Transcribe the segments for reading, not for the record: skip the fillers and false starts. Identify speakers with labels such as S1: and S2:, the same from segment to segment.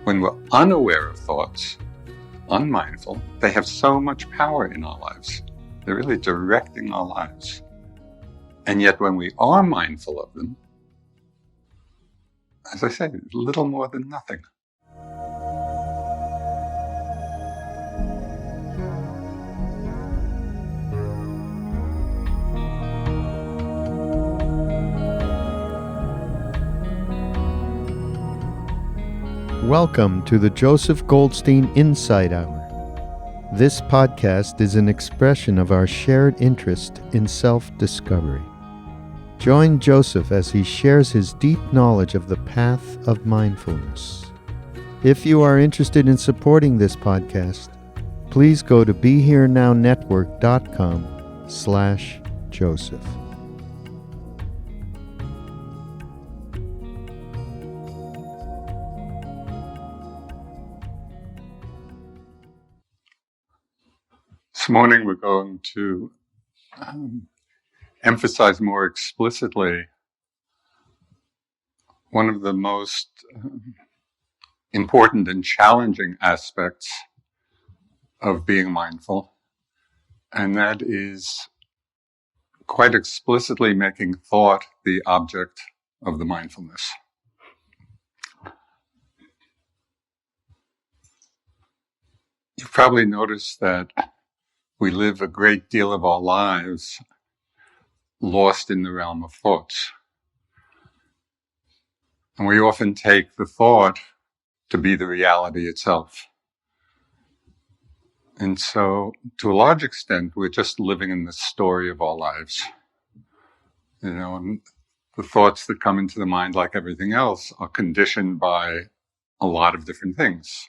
S1: When we're unaware of thoughts, unmindful, they have so much power in our lives. They're really directing our lives. And yet when we are mindful of them, as I say, little more than nothing.
S2: Welcome to the Joseph Goldstein Insight Hour. This podcast is an expression of our shared interest in self-discovery. Join Joseph as he shares his deep knowledge of the path of mindfulness. If you are interested in supporting this podcast, please go to BeHereNowNetwork.com/Joseph.
S1: This morning we're going to emphasize more explicitly one of the most important and challenging aspects of being mindful, and that is quite explicitly making thought the object of the mindfulness. You've probably noticed that we live a great deal of our lives lost in the realm of thoughts. And we often take the thought to be the reality itself. And so, to a large extent, we're just living in the story of our lives. And the thoughts that come into the mind, like everything else, are conditioned by a lot of different things.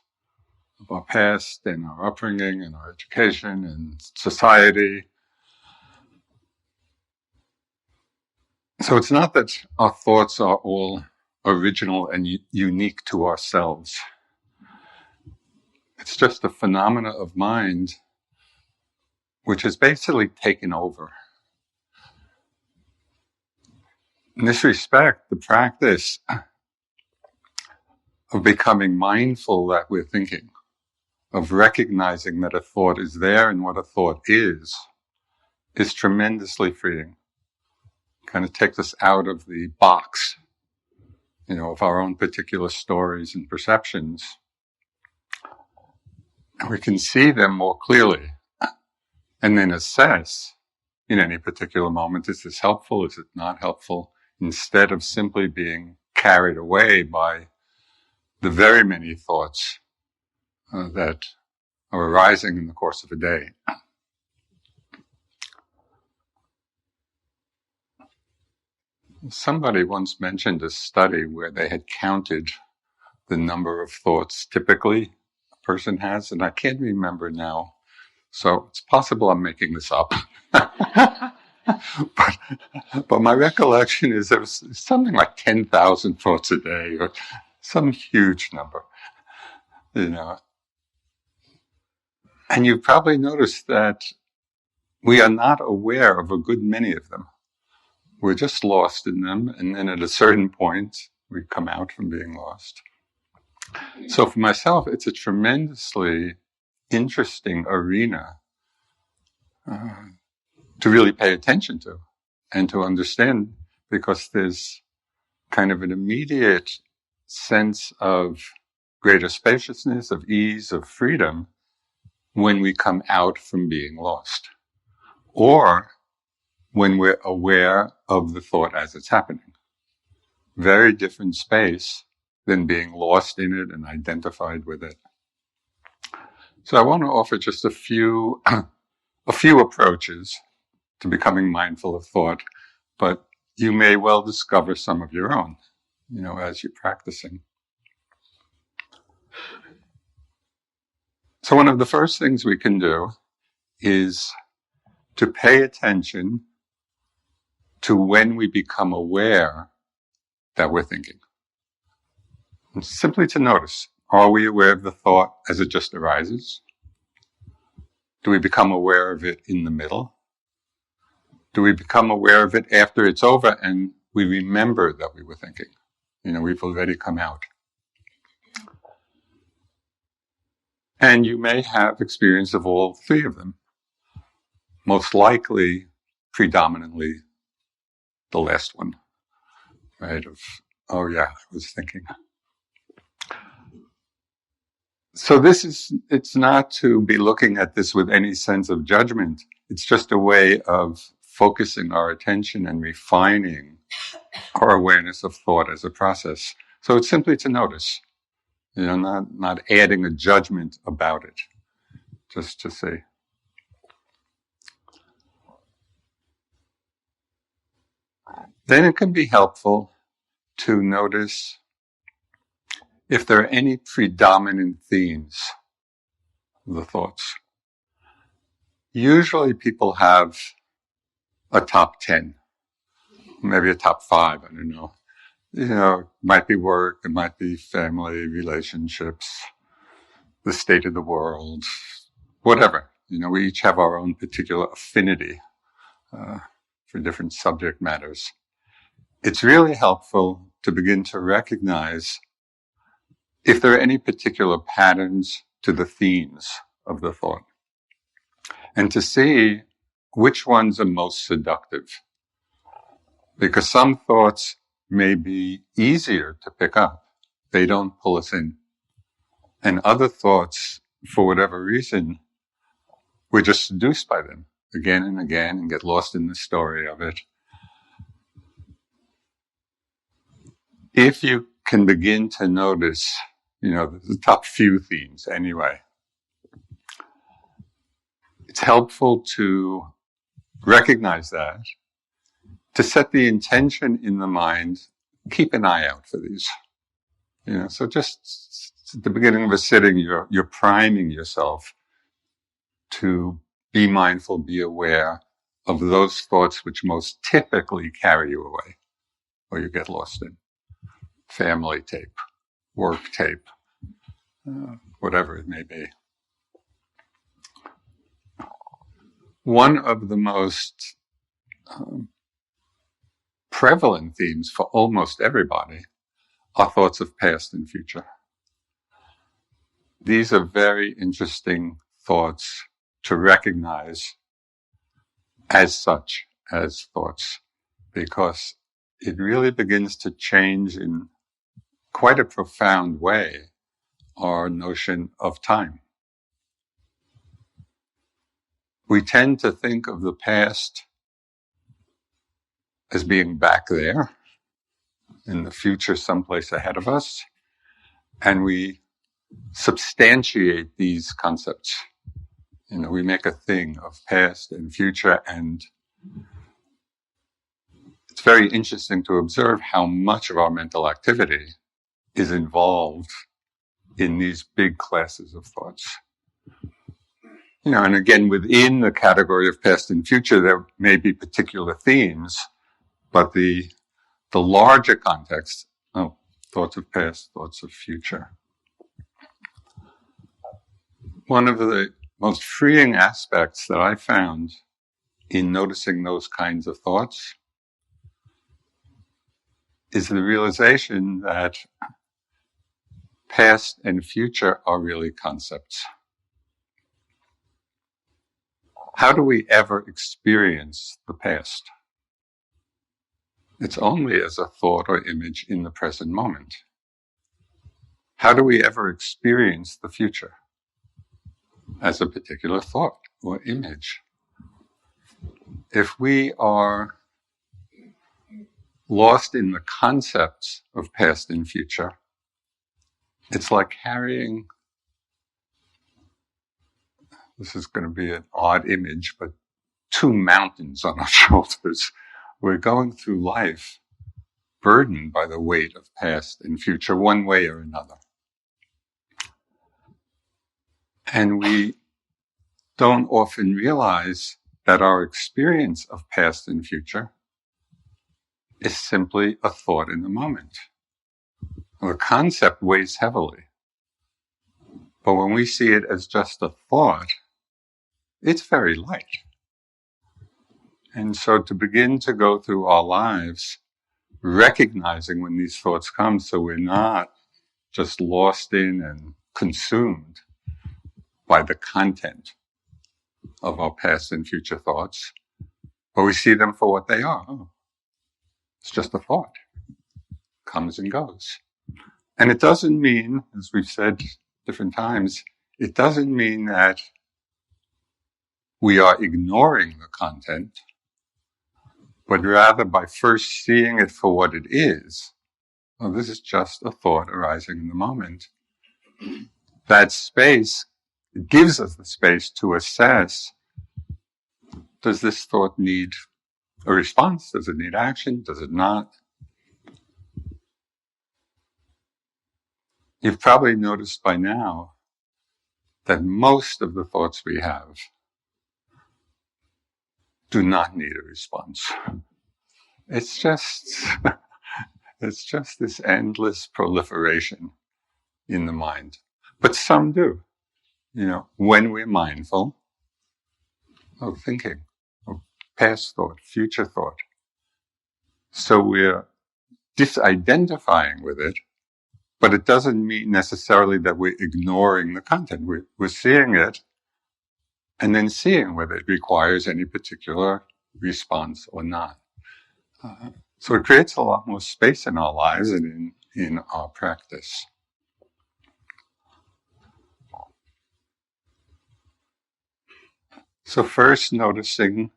S1: Of our past and our upbringing and our education and society. So it's not that our thoughts are all original and unique to ourselves. It's just a phenomena of mind which has basically taken over. In this respect, the practice of becoming mindful that we're thinking, of recognizing that a thought is there and what a thought is tremendously freeing. Kind of takes us out of the box, of our own particular stories and perceptions. And we can see them more clearly and then assess in any particular moment, is this helpful, is it not helpful, instead of simply being carried away by the very many thoughts that are arising in the course of a day. Somebody once mentioned a study where they had counted the number of thoughts typically a person has, and I can't remember now. So it's possible I'm making this up. but my recollection is there was something like 10,000 thoughts a day, or some huge number, And you've probably noticed that we are not aware of a good many of them. We're just lost in them, and then at a certain point, we come out from being lost. So for myself, it's a tremendously interesting arena to really pay attention to and to understand, because there's kind of an immediate sense of greater spaciousness, of ease, of freedom when we come out from being lost, or when we're aware of the thought as it's happening. Very different space than being lost in it and identified with it. So I want to offer just a few approaches to becoming mindful of thought, but you may well discover some of your own, as you're practicing. So one of the first things we can do is to pay attention to when we become aware that we're thinking. And simply to notice, are we aware of the thought as it just arises? Do we become aware of it in the middle? Do we become aware of it after it's over and we remember that we were thinking? We've already come out. And you may have experience of all three of them. Most likely, predominantly, the last one, right? Oh yeah, I was thinking. So it's not to be looking at this with any sense of judgment. It's just a way of focusing our attention and refining our awareness of thought as a process. So it's simply to notice, not adding a judgment about it, just to see. Then it can be helpful to notice if there are any predominant themes of the thoughts. Usually people have a top 10, maybe a top 5, I don't know. It might be work, it might be family, relationships, the state of the world, whatever. We each have our own particular affinity for different subject matters. It's really helpful to begin to recognize if there are any particular patterns to the themes of the thought, and to see which ones are most seductive. Because some thoughts may be easier to pick up. They don't pull us in. And other thoughts, for whatever reason, we're just seduced by them again and again and get lost in the story of it. If you can begin to notice, the top few themes anyway, it's helpful to recognize that, to set the intention in the mind, keep an eye out for these. So just at the beginning of a sitting, you're priming yourself to be mindful, be aware of those thoughts which most typically carry you away or you get lost in. Family tape, work tape, whatever it may be. One of the most prevalent themes for almost everybody are thoughts of past and future. These are very interesting thoughts to recognize as such, as thoughts, because it really begins to change in quite a profound way our notion of time. We tend to think of the past as being back there, in the future someplace ahead of us, and we substantiate these concepts. We make a thing of past and future, and it's very interesting to observe how much of our mental activity is involved in these big classes of thoughts. And again, within the category of past and future, there may be particular themes, but the larger context, thoughts of past, thoughts of future. One of the most freeing aspects that I found in noticing those kinds of thoughts is the realization that past and future are really concepts. How do we ever experience the past? It's only as a thought or image in the present moment. How do we ever experience the future? As a particular thought or image. If we are lost in the concepts of past and future, it's like carrying, this is going to be an odd image, but 2 mountains on our shoulders. We're going through life burdened by the weight of past and future, one way or another. And we don't often realize that our experience of past and future is simply a thought in the moment. The concept weighs heavily. But when we see it as just a thought, it's very light. And so to begin to go through our lives, recognizing when these thoughts come so we're not just lost in and consumed by the content of our past and future thoughts, but we see them for what they are. Oh, it's just a thought. Comes and goes. And it doesn't mean, as we've said different times, it doesn't mean that we are ignoring the content, but rather by first seeing it for what it is. Oh, this is just a thought arising in the moment. That space gives us the space to assess, does this thought need a response? Does it need action? Does it not? You've probably noticed by now that most of the thoughts we have do not need a response. It's just this endless proliferation in the mind. But some do. When we're mindful of thinking, of past thought, future thought. So we're disidentifying with it, but it doesn't mean necessarily that we're ignoring the content. We're seeing it, and then seeing whether it requires any particular response or not. So it creates a lot more space in our lives and in our practice. So first, noticing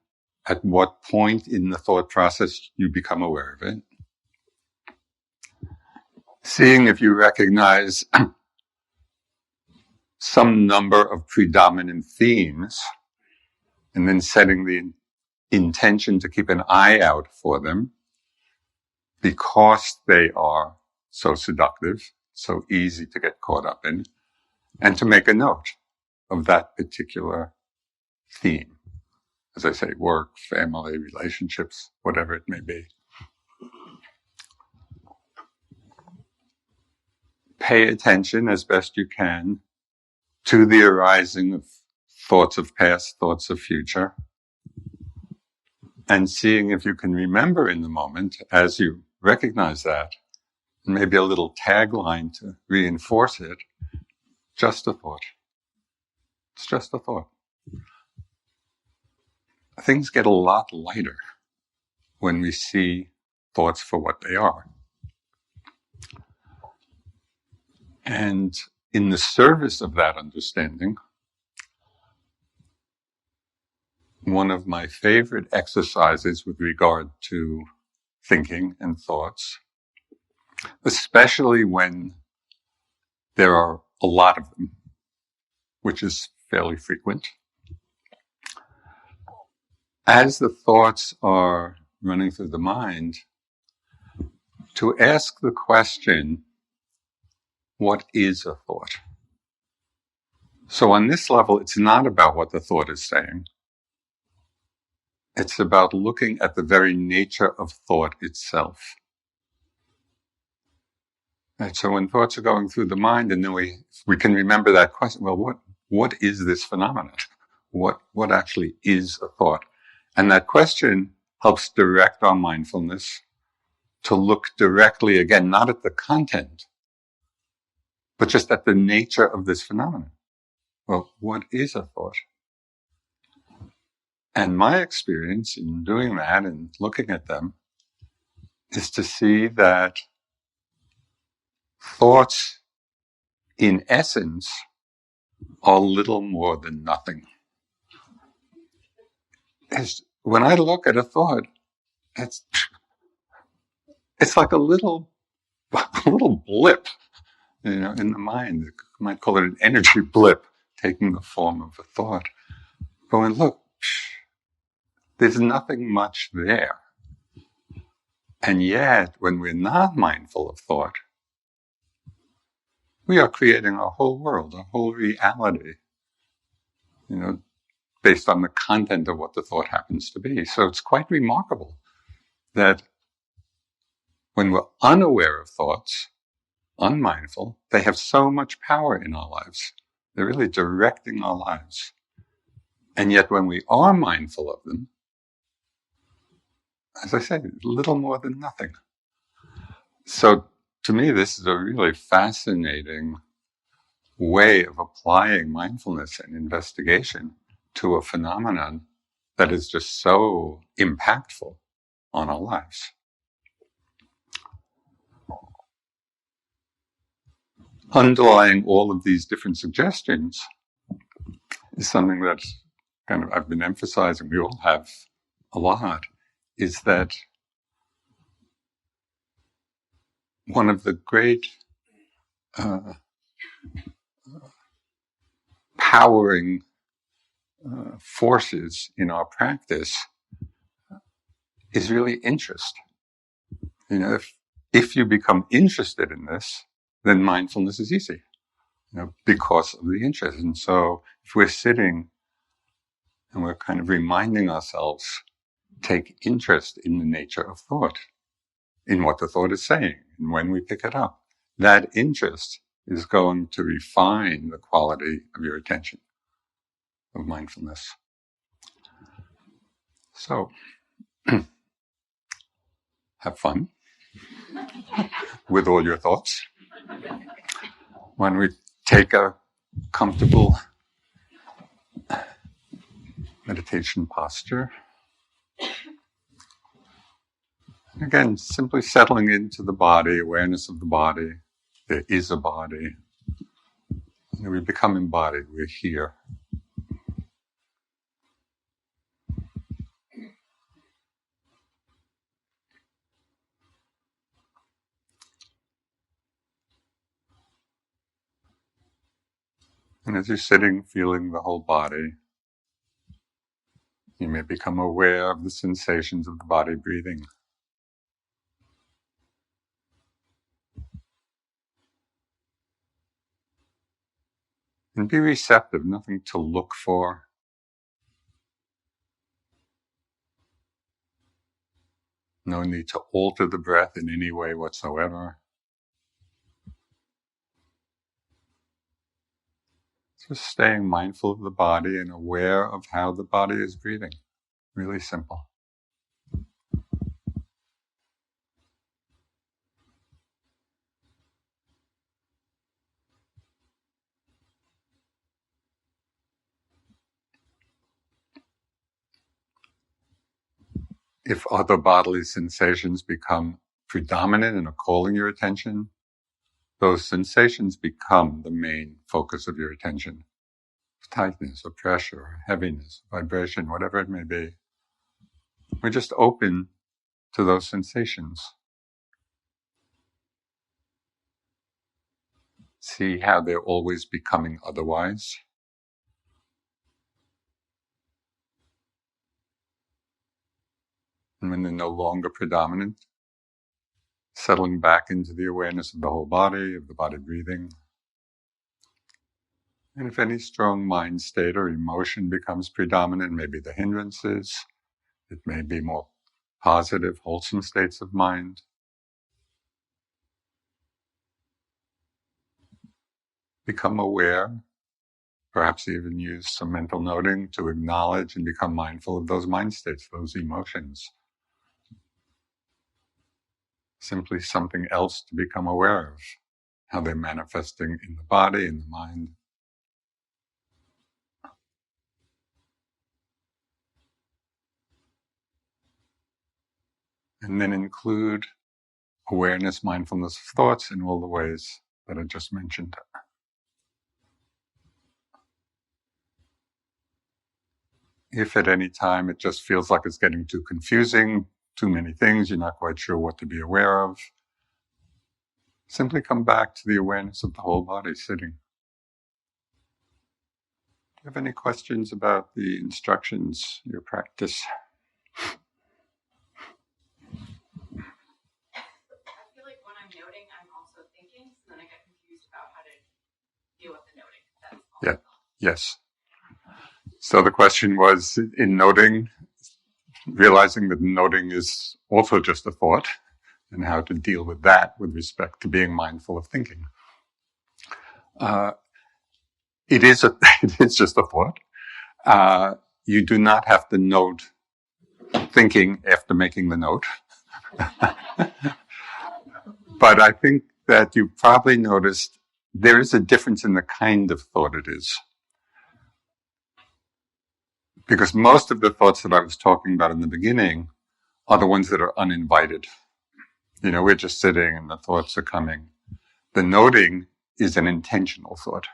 S1: at what point in the thought process you become aware of it. Seeing if you recognize some number of predominant themes, and then setting the intention to keep an eye out for them because they are so seductive, so easy to get caught up in, and to make a note of that particular theme. As I say, work, family, relationships, whatever it may be. Pay attention as best you can to the arising of thoughts of past, thoughts of future, and seeing if you can remember in the moment as you recognize that, maybe a little tagline to reinforce it, just a thought. It's just a thought. Things get a lot lighter when we see thoughts for what they are. And in the service of that understanding, one of my favorite exercises with regard to thinking and thoughts, especially when there are a lot of them, which is fairly frequent, as the thoughts are running through the mind, to ask the question, what is a thought? So on this level, it's not about what the thought is saying. It's about looking at the very nature of thought itself. Right, so when thoughts are going through the mind, and then we can remember that question, well, what is this phenomenon? What actually is a thought? And that question helps direct our mindfulness to look directly, again, not at the content, but just at the nature of this phenomenon. Well, what is a thought? And my experience in doing that and looking at them is to see that thoughts, in essence, are little more than nothing. When I look at a thought, it's like a little blip, in the mind. You might call it an energy blip, taking the form of a thought. But when look, there's nothing much there. And yet, when we're not mindful of thought, we are creating a whole world, a whole reality, based on the content of what the thought happens to be. So it's quite remarkable that when we're unaware of thoughts, unmindful, they have so much power in our lives. They're really directing our lives. And yet when we are mindful of them, as I say, little more than nothing. So to me, this is a really fascinating way of applying mindfulness and investigation to a phenomenon that is just so impactful on our lives. Underlying all of these different suggestions is something that kind of I've been emphasizing, we all have a lot, is that one of the great powering forces in our practice is really interest. You know, if you become interested in this, then mindfulness is easy, you know, because of the interest. And so if we're sitting and we're kind of reminding ourselves, take interest in the nature of thought, in what the thought is saying, and when we pick it up, that interest is going to refine the quality of your attention, of mindfulness. So, have fun with all your thoughts. When we take a comfortable meditation posture, again, simply settling into the body, awareness of the body. There is a body. And we become embodied. We're here. And as you're sitting, feeling the whole body, you may become aware of the sensations of the body breathing. And be receptive, nothing to look for. No need to alter the breath in any way whatsoever. Just staying mindful of the body and aware of how the body is breathing. Really simple. If other bodily sensations become predominant and are calling your attention, those sensations become the main focus of your attention. Tightness or pressure or heaviness, vibration, whatever it may be. We're just open to those sensations. See how they're always becoming otherwise. And when they're no longer predominant, settling back into the awareness of the whole body, of the body breathing. And if any strong mind state or emotion becomes predominant, maybe the hindrances, it may be more positive, wholesome states of mind. Become aware, perhaps even use some mental noting to acknowledge and become mindful of those mind states, those emotions. Simply something else to become aware of, how they're manifesting in the body, in the mind. And then include awareness, mindfulness of thoughts in all the ways that I just mentioned. If at any time it just feels like it's getting too confusing, too many things, you're not quite sure what to be aware of, simply come back to the awareness of the whole body sitting. Do you have any questions about the instructions, your practice?
S3: I feel like when I'm noting, I'm also thinking, so then I get confused about how to deal with the noting. That's all.
S1: Yeah. Yes. So the question was, in noting, realizing that noting is also just a thought, and how to deal with that with respect to being mindful of thinking. It is just a thought. You do not have to note thinking after making the note. But I think that you probably noticed there is a difference in the kind of thought it is. Because most of the thoughts that I was talking about in the beginning are the ones that are uninvited. We're just sitting and the thoughts are coming. The noting is an intentional thought.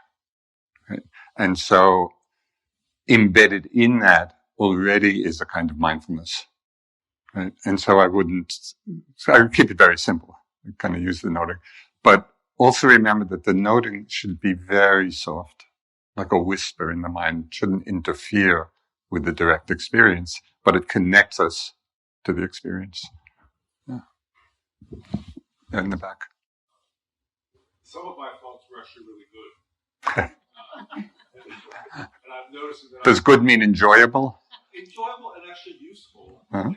S1: Right? And so embedded in that already is a kind of mindfulness. Right? And so I would keep it very simple. I kind of use the noting. But also remember that the noting should be very soft, like a whisper in the mind. It shouldn't interfere with the direct experience, but it connects us to the experience. Yeah. In the back.
S4: Some of my thoughts were actually really good. And I've noticed that
S1: Does good mean enjoyable?
S4: Enjoyable and actually useful.
S1: Uh-huh.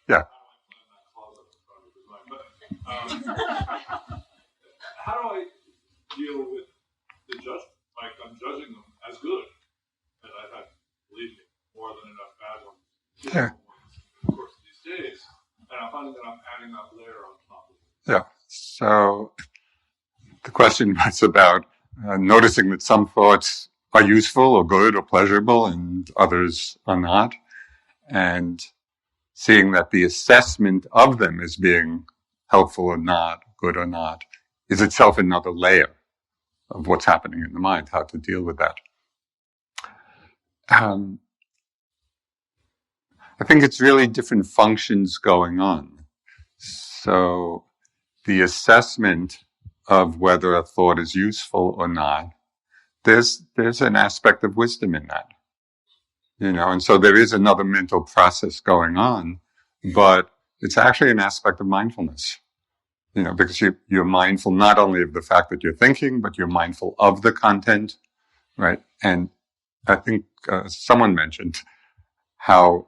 S1: Yeah.
S4: How do I deal with the judgment? Like, I'm judging them as good. And I've had, believe me, more than enough bad ones.
S1: Yeah.
S4: In the course of these days. And I'm finding that I'm adding that layer on top of it.
S1: Yeah. So the question was about noticing that some thoughts are useful or good or pleasurable and others are not. And seeing that the assessment of them as being helpful or not, good or not, is itself another layer of what's happening in the mind, how to deal with that. I think it's really different functions going on. So the assessment of whether a thought is useful or not, there's an aspect of wisdom in that. And so there is another mental process going on, but it's actually an aspect of mindfulness. Because you're mindful not only of the fact that you're thinking, but you're mindful of the content, right? And I think someone mentioned how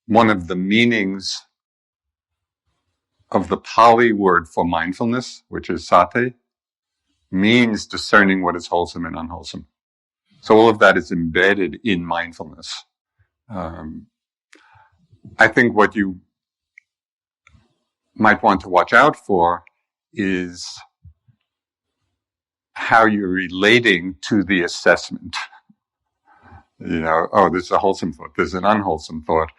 S1: one of the meanings of the Pali word for mindfulness, which is sati, means discerning what is wholesome and unwholesome. So all of that is embedded in mindfulness. I think what you might want to watch out for is how you're relating to the assessment. This is a wholesome thought, there's an unwholesome thought.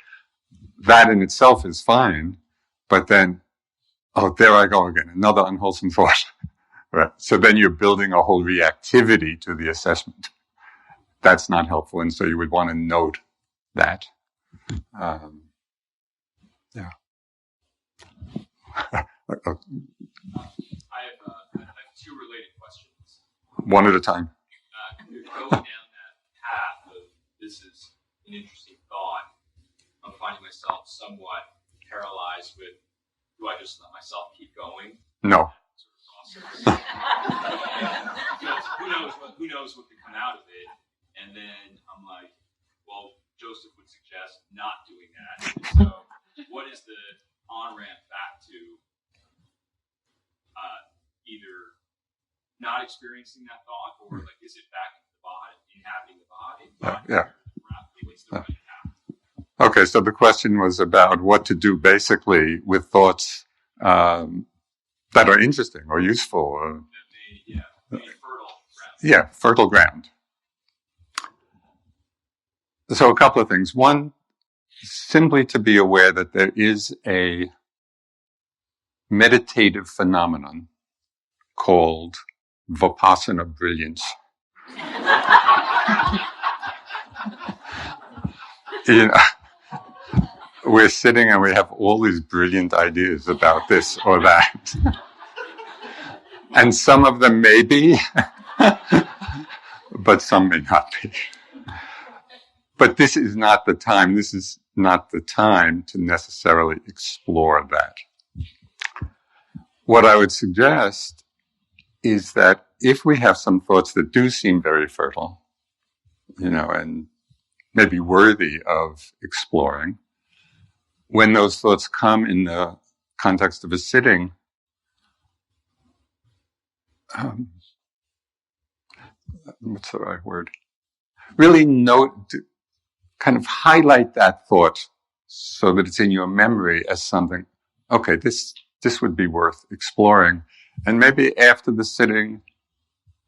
S1: That in itself is fine, but then, there I go again, another unwholesome thought. Right? So then you're building a whole reactivity to the assessment. That's not helpful, and so you would want to note that. Yeah.
S5: I have two related questions.
S1: One at a time.
S5: Going down that path of this is an interesting thought, I'm finding myself somewhat paralyzed with, do I just let myself keep going?
S1: No.
S5: Who knows what could come out of it? And then I'm like, well, Joseph would suggest not doing that. So what is the on-ramp back to either not experiencing that thought, or like, is it back in the body, inhabiting the body?
S1: Yeah.
S5: What's the right path?
S1: Okay, so the question was about what to do basically with thoughts that are interesting or useful. Or,
S5: fertile ground.
S1: Yeah, fertile ground. So a couple of things. One, simply to be aware that there is a meditative phenomenon called Vipassana brilliance. We're sitting and we have all these brilliant ideas about this or that. And some of them may be, but some may not be. But this is not the time. This is not the time to necessarily explore that. What I would suggest is that if we have some thoughts that do seem very fertile, and maybe worthy of exploring, when those thoughts come in the context of a sitting, what's the right word? Really note, kind of highlight that thought so that it's in your memory as something, okay, this would be worth exploring. And maybe after the sitting,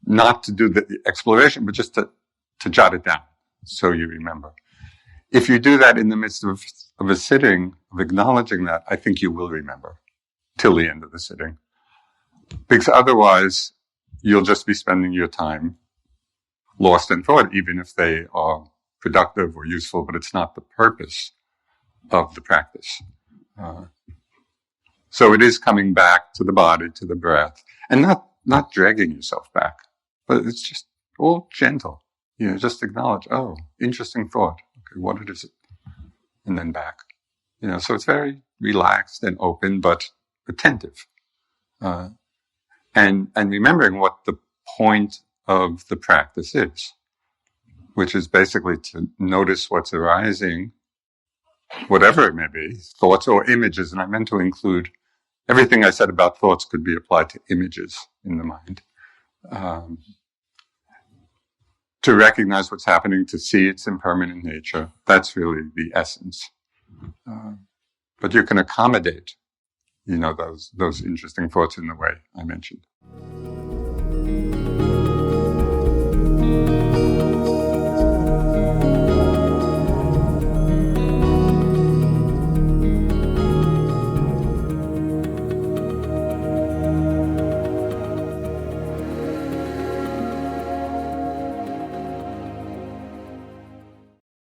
S1: not to do the exploration, but just to jot it down so you remember. If you do that in the midst of a sitting, of acknowledging that, I think you will remember till the end of the sitting. Because otherwise, you'll just be spending your time lost in thought, even if they are productive or useful, but it's not the purpose of the practice. So it is coming back to the body, to the breath, and not dragging yourself back, but it's just all gentle. Just acknowledge, oh, interesting thought. Okay, what is it? And then back. So it's very relaxed and open, but attentive. And remembering what the point of the practice is, which is basically to notice what's arising, whatever it may be, thoughts or images. And I meant to include everything I said about thoughts could be applied to images in the mind. To recognize what's happening, to see its impermanent nature, that's really the essence. But you can accommodate, those interesting thoughts in the way I mentioned.